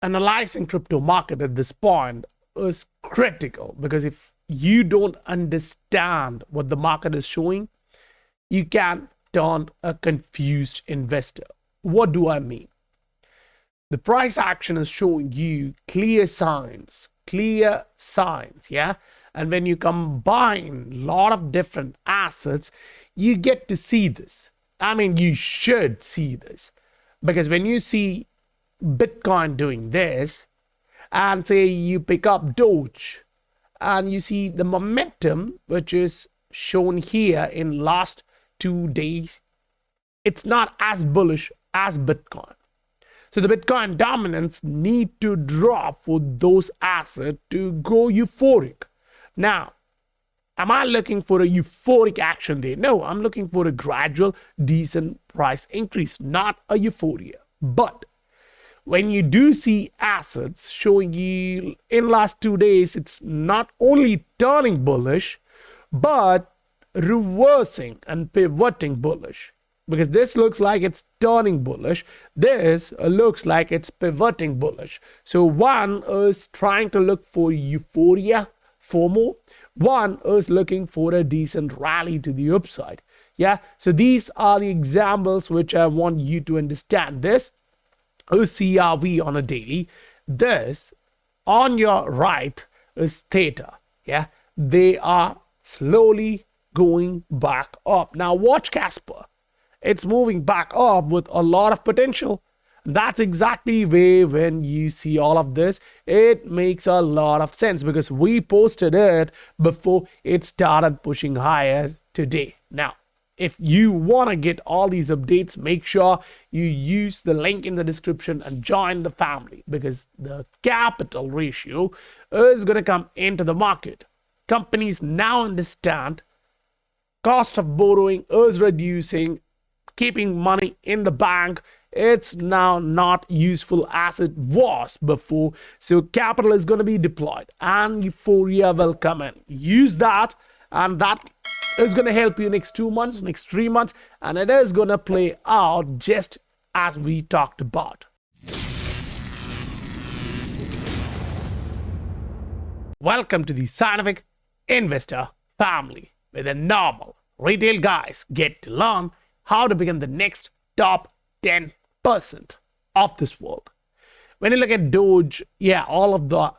analyzing crypto market at this point is critical, because if you don't understand what the market is showing, you can turn a confused investor. What do I mean? The price action is showing you clear signs, yeah. And when you combine a lot of different assets, you get to see this. I mean, you should see this, because when you see Bitcoin doing this, and say you pick up Doge, and you see the momentum which is shown here in last 2 days, it's not as bullish as Bitcoin. So the Bitcoin dominance need to drop for those assets to go euphoric. Now, am I looking for a euphoric action there? No, I'm looking for a gradual, decent price increase, not a euphoria. But when you do see assets showing you in last 2 days, it's not only turning bullish, but reversing and pivoting bullish. Because this looks like it's turning bullish, this looks like it's pivoting bullish. So one is trying to look for euphoria, FOMO. One is looking for a decent rally to the upside. Yeah, so these are the examples which I want you to understand. This is CRV on a daily. This on your right is theta. Yeah, they are slowly going back up. Now watch Casper. It's moving back up with a lot of potential. That's exactly where, when you see all of this, it makes a lot of sense, because we posted it before it started pushing higher today. Now, if you want to get all these updates, make sure you use the link in the description and join the family, because the capital ratio is going to come into the market. Companies now understand cost of borrowing is reducing, keeping money in the bank, it's now not useful as it was before. So capital is going to be deployed and euphoria will come in. Use that, and that is going to help you next 2 months, next 3 months, and it is going to play out just as we talked about. Welcome to the Scientific Investor family, where the normal retail guys get to learn how to become the next top 10% of this world. When you look at Doge, yeah, all of the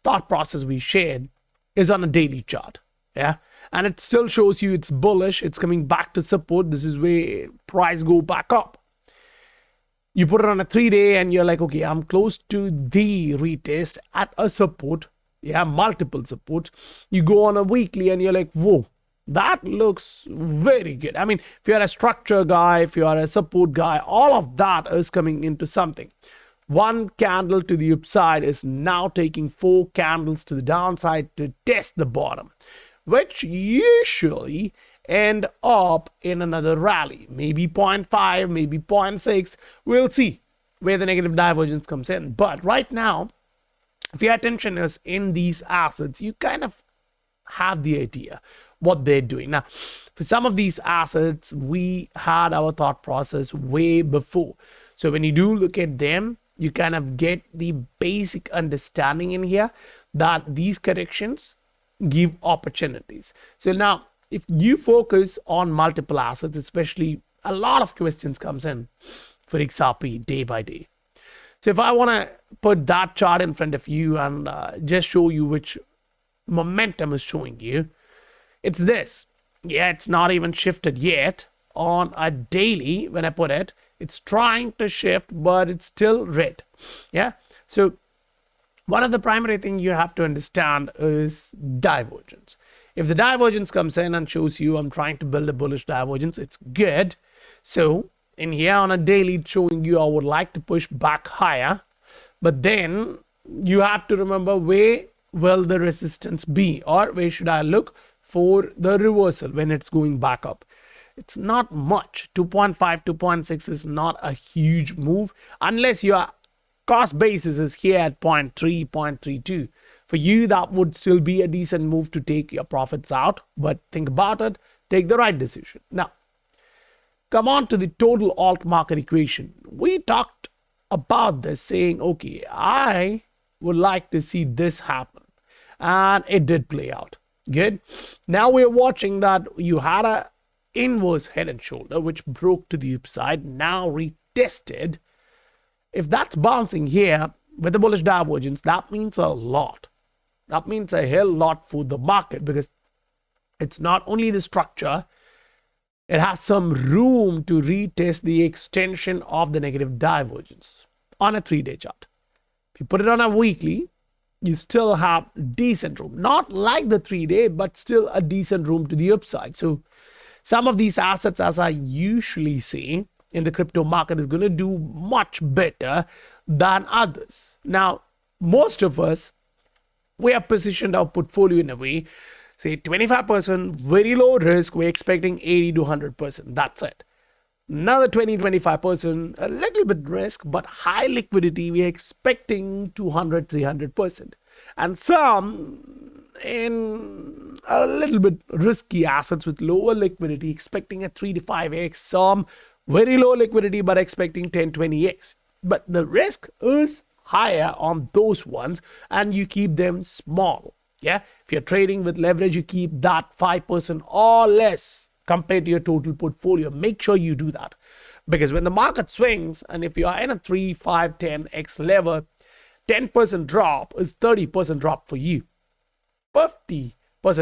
thought process we shared is on a daily chart. Yeah, and it still shows you it's bullish, it's coming back to support. This is where price go back up. You put it on a 3-day and you're like, okay, I'm close to the retest at a support. Yeah, multiple support. You go on a weekly and you're like, whoa, that looks very good. I mean, if you're a structure guy, if you are a support guy, all of that is coming into something. One candle to the upside is now taking 4 candles to the downside to test the bottom, which usually end up in another rally, maybe 0.5, maybe 0.6. We'll see where the negative divergence comes in. But right now, if your attention is in these assets, you kind of have the idea what they're doing. Now, for some of these assets, we had our thought process way before. So when you do look at them, you kind of get the basic understanding in here that these corrections give opportunities. So now, if you focus on multiple assets, especially a lot of questions comes in for XRP day by day. So if I want to put that chart in front of you and just show you which momentum is showing you, it's this. Yeah, it's not even shifted yet on a daily. When I put it, it's trying to shift, but it's still red. Yeah, so one of the primary things you have to understand is divergence. If the divergence comes in and shows you I'm trying to build a bullish divergence, it's good. So in here on a daily, it's showing you I would like to push back higher, but then you have to remember where will the resistance be, or where should I look for the reversal when it's going back up. It's not much. 2.5, 2.6 is not a huge move unless your cost basis is here at 0.3, 0.32. For you, that would still be a decent move to take your profits out, but think about it, take the right decision. Now, come on to the total alt market equation. We talked about this saying, okay, I would like to see this happen. And it did play out. Good. Now we're watching that you had a inverse head and shoulder, which broke to the upside, now retested. If that's bouncing here with a bullish divergence, that means a lot. That means a hell lot for the market, because it's not only the structure, it has some room to retest the extension of the negative divergence on a 3-day chart. If you put it on a weekly, you still have decent room. Not like the 3-day, but still a decent room to the upside. So some of these assets, as I usually say in the crypto market, is going to do much better than others. Now, most of us, we have positioned our portfolio in a way, say 25%, very low risk, we're expecting 80 to 100%. That's it. Another 20-25%, a little bit risk, but high liquidity, we're expecting 200-300%. And some in a little bit risky assets with lower liquidity, expecting a 3 to 5x. Some very low liquidity, but expecting 10-20x. But the risk is higher on those ones, and you keep them small. Yeah, if you're trading with leverage, you keep that 5% or less compared to your total portfolio. Make sure you do that, because when the market swings, and if you are in a 3, 5, 10x level, 10% drop is 30% drop for you. 50%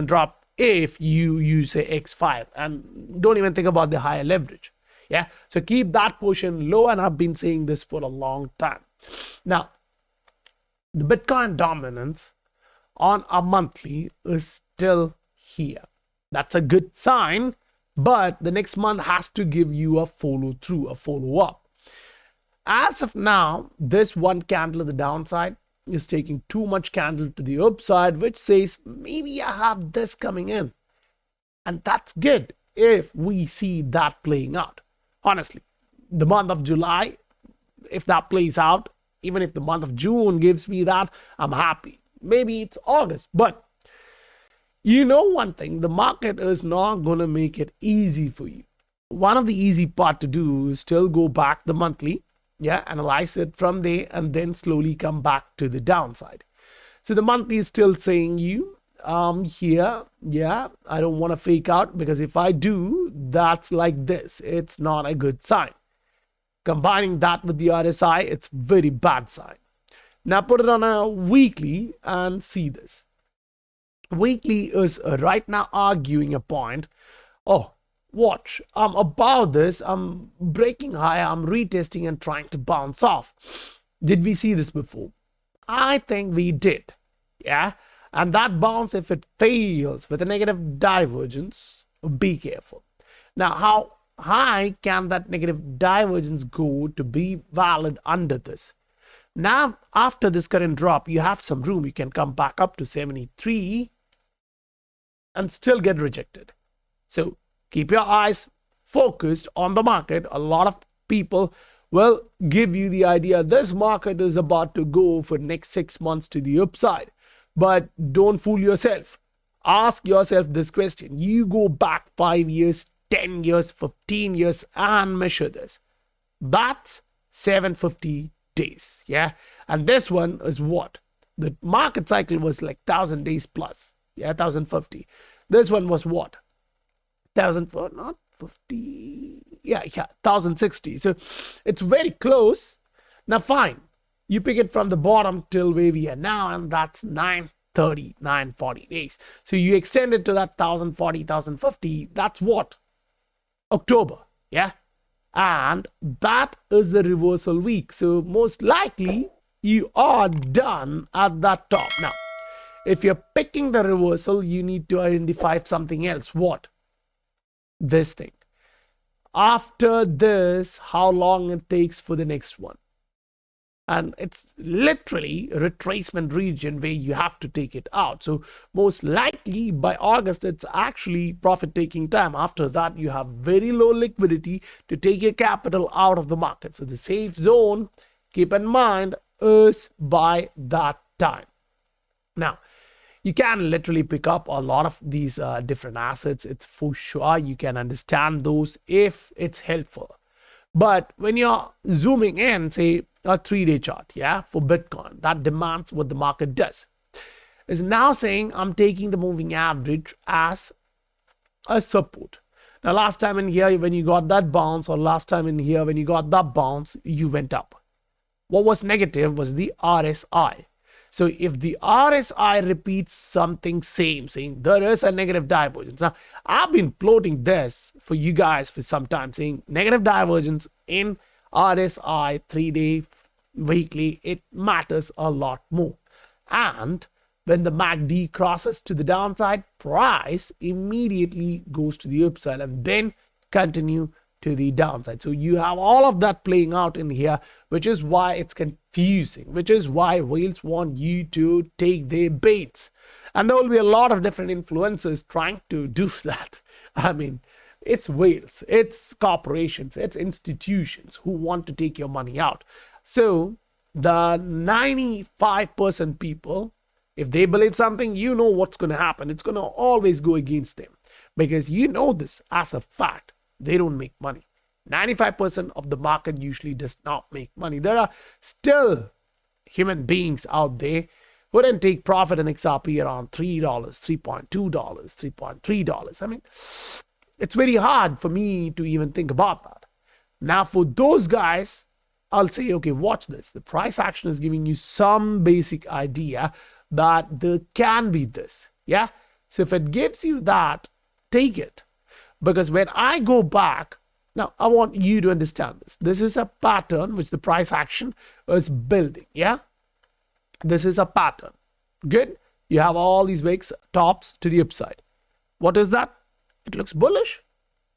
drop if you use a X5, and don't even think about the higher leverage. Yeah, so keep that portion low, and I've been saying this for a long time. Now, the Bitcoin dominance on a monthly is still here. That's a good sign, but the next month has to give you a follow through, a follow up. As of now, this one candle at the downside is taking too much candle to the upside, which says maybe I have this coming in. And that's good if we see that playing out. Honestly, the month of July, if that plays out, even if the month of June gives me that, I'm happy. Maybe it's August, but you know one thing, the market is not going to make it easy for you. One of the easy part to do is still go back the monthly, yeah, analyze it from there, and then slowly come back to the downside. So the monthly is still saying you, here, yeah, I don't want to fake out, because if I do, that's like this. It's not a good sign. Combining that with the RSI, it's very bad sign. Now put it on a weekly and see this. Weekly is right now arguing a point. Oh, watch, I'm above this, I'm breaking higher, I'm retesting and trying to bounce off. Did we see this before? I think we did. Yeah, and that bounce, if it fails with a negative divergence, be careful. Now, how high can that negative divergence go to be valid under this? Now, after this current drop, you have some room. You can come back up to 73 and still get rejected. So keep your eyes focused on the market. A lot of people will give you the idea this market is about to go for next 6 months to the upside. But don't fool yourself. Ask yourself this question. You go back 5 years, 10 years, 15 years and measure this. That's 750 days. Yeah. And this one is what? The market cycle was like 1,000 days plus. Yeah, 1,050. This one was what? 1,004, not 50. Yeah, 1,060. So it's very close. Now, fine. You pick it from the bottom till where we are now, and that's 930, 940 days. So you extend it to that 1,040, 1,050. That's what? October. Yeah. And that is the reversal week. So most likely you are done at that top. Now, if you're picking the reversal, you need to identify something else. What? This thing. After this, how long it takes for the next one. And it's literally a retracement region where you have to take it out. So most likely by August, it's actually profit taking time. After that, you have very low liquidity to take your capital out of the market. So the safe zone, keep in mind, is by that time. Now, you can literally pick up a lot of these different assets. It's for sure you can understand those if it's helpful. But when you're zooming in, say a 3-day chart, yeah, for Bitcoin that demands what the market does, is now saying I'm taking the moving average as a support. Now, last time in here, when you got that bounce, or last time in here, when you got that bounce, you went up. What was negative was the RSI. So if the RSI repeats something same, saying there is a negative divergence. Now, I've been plotting this for you guys for some time, saying negative divergence in RSI 3-day, weekly, it matters a lot more. And when the MACD crosses to the downside, price immediately goes to the upside and then continue to the downside. So you have all of that playing out in here, which is why it's confusing, which is why whales want you to take their baits. And there will be a lot of different influencers trying to do that. I mean, it's whales, it's corporations, it's institutions who want to take your money out. So the 95% people, if they believe something, you know what's going to happen. It's going to always go against them, because you know this as a fact. They don't make money. 95% of the market usually does not make money. There are still human beings out there who didn't take profit in XRP around $3, $3.2, $3.3. I mean, it's very hard for me to even think about that. Now, for those guys, I'll say, okay, watch this. The price action is giving you some basic idea that there can be this. Yeah. So if it gives you that, take it. Because when I go back, now I want you to understand this. This is a pattern which the price action is building. Yeah. This is a pattern. Good. You have all these wicks, tops to the upside. What is that? It looks bullish.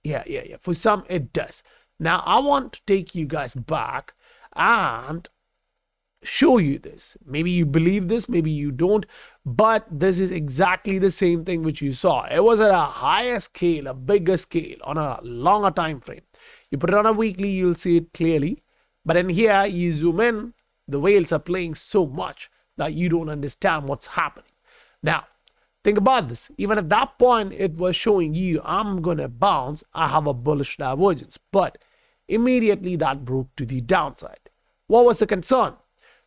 Yeah. For some, it does. Now I want to take you guys back and show you this. Maybe you believe this, maybe you don't, but this is exactly the same thing which you saw. It was at a higher scale, a bigger scale, on a longer time frame. You put it on a weekly, you'll see it clearly. But in here, you zoom in, the whales are playing so much that you don't understand what's happening. Now, think about this. Even at that point, it was showing you, I'm going to bounce, I have a bullish divergence. But immediately that broke to the downside. What was the concern?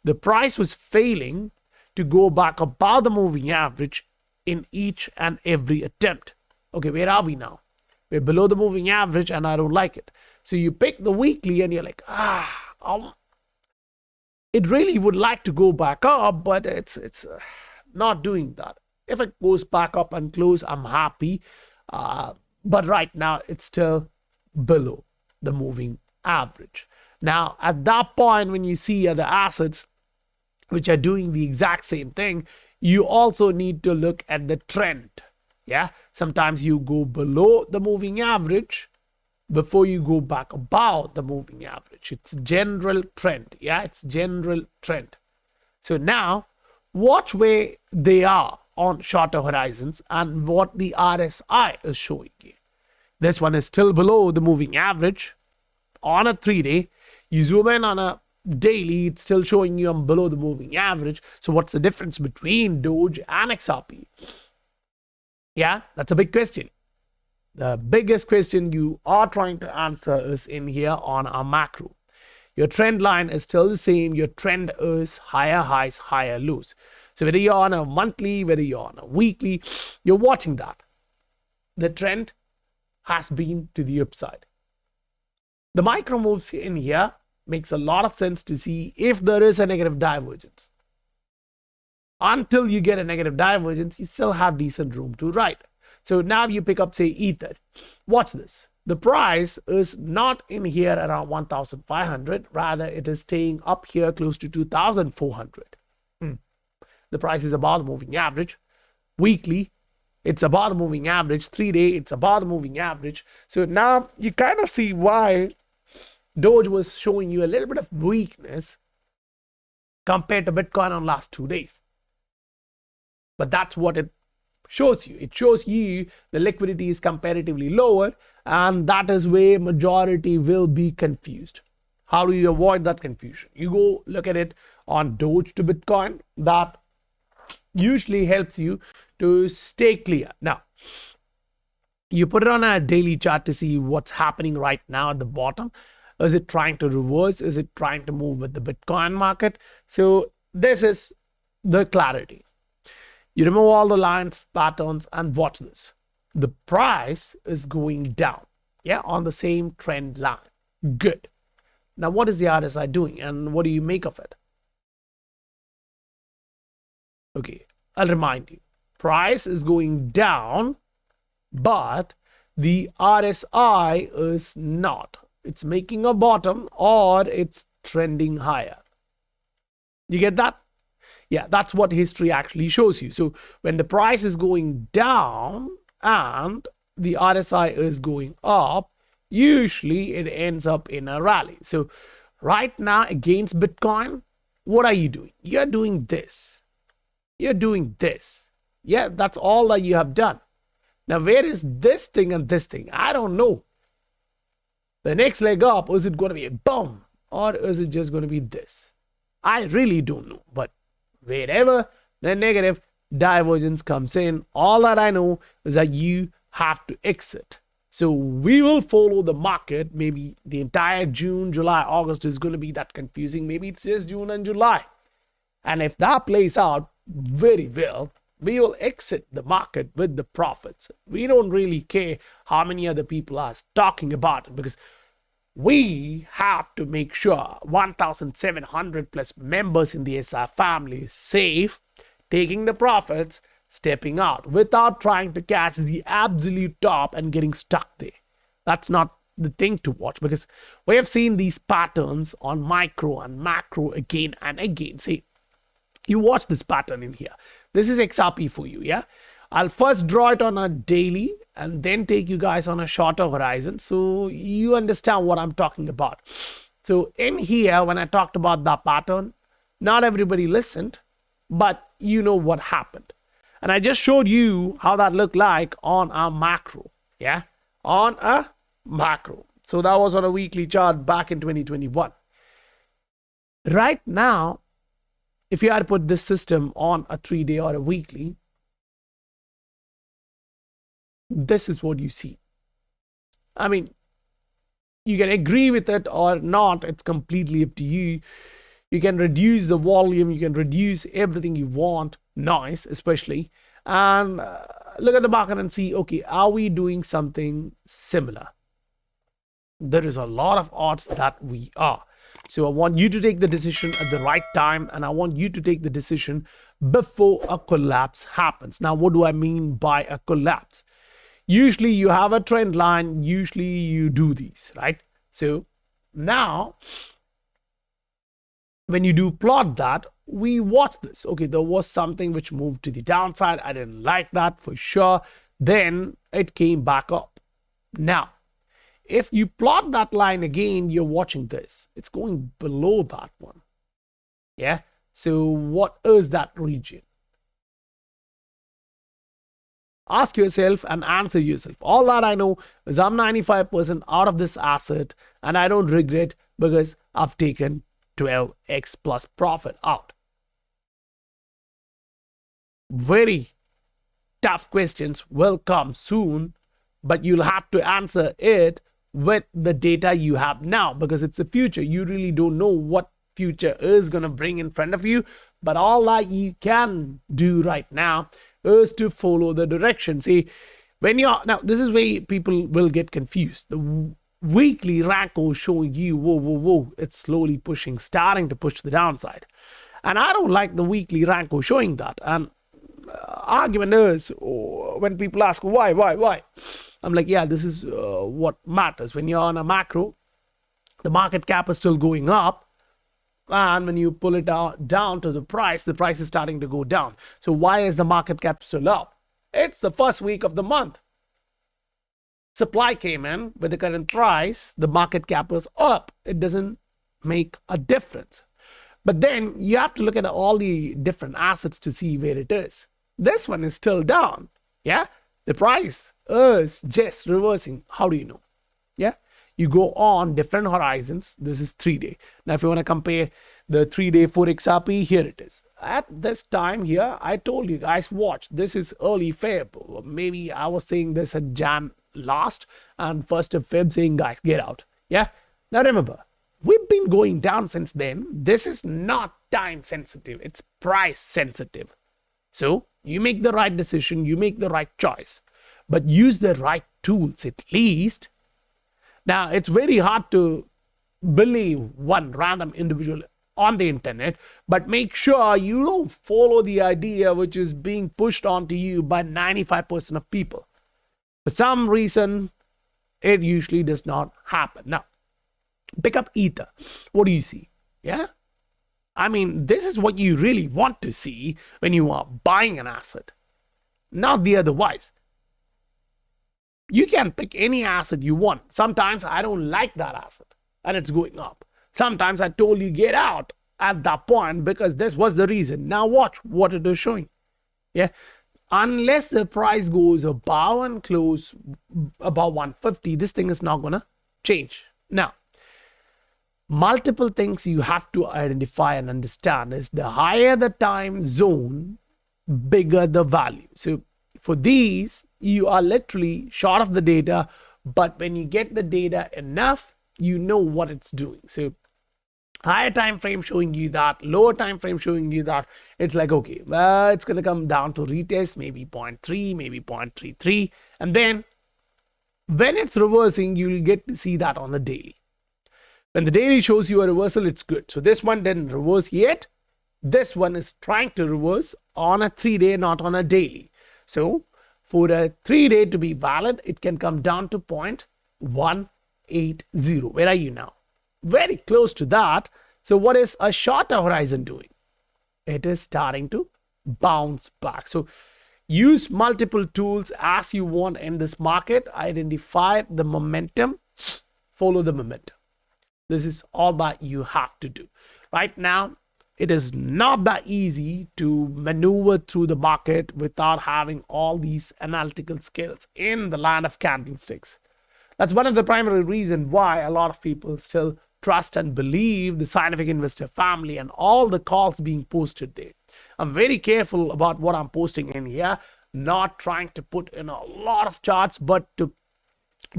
The price was failing to go back above the moving average in each and every attempt. Okay, where are we now? We're below the moving average and I don't like it. So you pick the weekly and you're like, it really would like to go back up, but it's not doing that. If it goes back up and close, I'm happy. But right now, it's still below the moving average. Now, at that point, when you see other assets which are doing the exact same thing, you also need to look at the trend. Yeah, sometimes you go below the moving average before you go back above the moving average. It's general trend. Yeah, it's general trend. So now, watch where they are on shorter horizons and what the RSI is showing you. This one is still below the moving average on a 3-day. You zoom in on a daily, it's still showing you I'm below the moving average. So what's the difference between Doge and XRP? Yeah, that's a big question. The biggest question you are trying to answer is in here on a macro. Your trend line is still the same. Your trend is higher highs, higher lows. So whether you're on a monthly, whether you're on a weekly, you're watching that. The trend has been to the upside. The micro moves in here makes a lot of sense to see if there is a negative divergence. Until you get a negative divergence, you still have decent room to ride. So now you pick up, say, Ether. Watch this. The price is not in here around 1,500. Rather, it is staying up here close to 2,400. The price is above the moving average. Weekly, it's above the moving average. 3-day, it's above the moving average. So now you kind of see why Doge was showing you a little bit of weakness compared to Bitcoin on last 2 days. But that's what it shows you. It shows you the liquidity is comparatively lower, and that is where majority will be confused. How do you avoid that confusion? You go look at it on Doge to Bitcoin. That usually helps you to stay clear. Now, you put it on a daily chart to see what's happening right now at the bottom. Is it trying to reverse? Is it trying to move with the Bitcoin market? So this is the clarity. You remove all the lines, patterns, and watch this. The price is going down, yeah, on the same trend line. Good. Now, what is the RSI doing, and what do you make of it? Okay, I'll remind you. Price is going down, but the RSI is not. It's making a bottom, or it's trending higher. You get that? Yeah, that's what history actually shows you. So when the price is going down and the RSI is going up, usually it ends up in a rally. So right now against Bitcoin, what are you doing? You're doing this. You're doing this. Yeah, that's all that you have done. Now, where is this thing and this thing? I don't know. The next leg up, is it going to be a boom, or is it just going to be this? I really don't know. But wherever the negative divergence comes in, all that I know is that you have to exit. So we will follow the market. Maybe the entire June, July, August is going to be that confusing. Maybe it's just June and July. And if that plays out very well, we will exit the market with the profits. We don't really care how many other people are talking about it, because we have to make sure 1,700 plus members in the SR family is safe, taking the profits, stepping out without trying to catch the absolute top and getting stuck there. That's not the thing to watch, because we have seen these patterns on micro and macro again and again. See, you watch this pattern in here. This is XRP for you, yeah? I'll first draw it on a daily and then take you guys on a shorter horizon so you understand what I'm talking about. So in here, when I talked about that pattern, not everybody listened, but you know what happened. And I just showed you how that looked like on a macro, yeah? On a macro. So that was on a weekly chart back in 2021. Right now, if you had to put this system on a 3-day or a weekly, this is what you see. I mean, you can agree with it or not. It's completely up to you. You can reduce the volume. You can reduce everything you want. Noise, especially. And look at the market and see, okay, are we doing something similar? There is a lot of odds that we are. So I want you to take the decision at the right time, and I want you to take the decision before a collapse happens. Now, what do I mean by a collapse? Usually you have a trend line. Usually you do these, right? So now, when you do plot that, we watch this. Okay, there was something which moved to the downside. I didn't like that for sure. Then it came back up. Now, if you plot that line again, you're watching this. It's going below that one. Yeah. So what is that region? Ask yourself and answer yourself. All that I know is I'm 95% out of this asset, and I don't regret, because I've taken 12x plus profit out. Very tough questions will come soon, but you'll have to answer it with the data you have now, because it's the future. You really don't know what future is going to bring in front of you, but all that you can do right now is to follow the direction. See, when you're now, this is where people will get confused. The weekly Ranko is showing you, whoa, it's slowly pushing, starting to push the downside. And I don't like the weekly Ranko showing that. And argument is, when people ask why, I'm like, yeah, this is what matters. When you're on a macro, the market cap is still going up, and when you pull it down to the price is starting to go down. So why is the market cap still up? It's the first week of the month. Supply came in with the current price, the market cap was up. It doesn't make a difference. But then you have to look at all the different assets to see where it is. This one is still down. Yeah, the price is just reversing. How do you know? Yeah, you go on different horizons. This is 3-day. Now, if you want to compare the 3-day for XRP, here it is. At this time here, I told you guys, watch. This is early Feb. Maybe I was saying this at Jan last, and 1st of Feb saying, guys, get out. Yeah, Now remember, we've been going down since then. This is not time sensitive, it's price sensitive. So you make the right decision, you make the right choice, but use the right tools at least. Now, it's very hard to believe one random individual on the internet, but make sure you don't follow the idea which is being pushed onto you by 95% of people. For some reason, it usually does not happen. Now, pick up Ether. What do you see? Yeah? I mean, this is what you really want to see when you are buying an asset, not the otherwise. You can pick any asset you want. Sometimes I don't like that asset and it's going up. Sometimes I told you get out at that point because this was the reason. Now watch what it is showing. Yeah. Unless the price goes above and close above 150, this thing is not going to change. Now, multiple things you have to identify and understand is the higher the time zone, bigger the value. So for these, you are literally short of the data, but when you get the data enough, you know what it's doing. So higher time frame showing you that, lower time frame showing you that, it's like, okay, well, it's going to come down to retest, maybe 0.3, maybe 0.33. And then when it's reversing, you'll get to see that on the daily. When the daily shows you a reversal, it's good. So this one didn't reverse yet. This one is trying to reverse on a 3-day, not on a daily. So for a 3-day to be valid, it can come down to 0.180. Where are you now? Very close to that. So what is a shorter horizon doing? It is starting to bounce back. So use multiple tools as you want in this market. Identify the momentum, follow the momentum. This is all that you have to do. Right now, it is not that easy to maneuver through the market without having all these analytical skills in the land of candlesticks. That's one of the primary reasons why a lot of people still trust and believe the scientific investor family and all the calls being posted there. I'm very careful about what I'm posting in here, not trying to put in a lot of charts, but to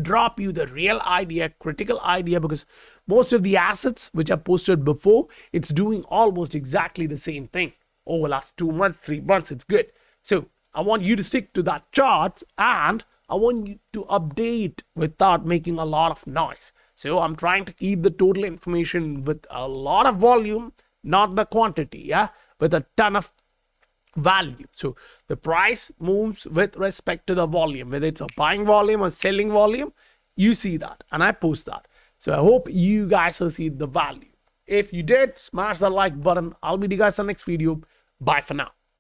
drop you the real idea, critical idea, because most of the assets which are posted before, it's doing almost exactly the same thing over last 2 months, 3 months. It's good. So I want you to stick to that chart and I want you to update without making a lot of noise. So I'm trying to keep the total information with a lot of volume, not the quantity, yeah, with a ton of value. So the price moves with respect to the volume, whether it's a buying volume or selling volume, you see that and I post that. So I hope you guys will see the value. If you did, smash the like button. I'll meet you guys in the next video. Bye for now.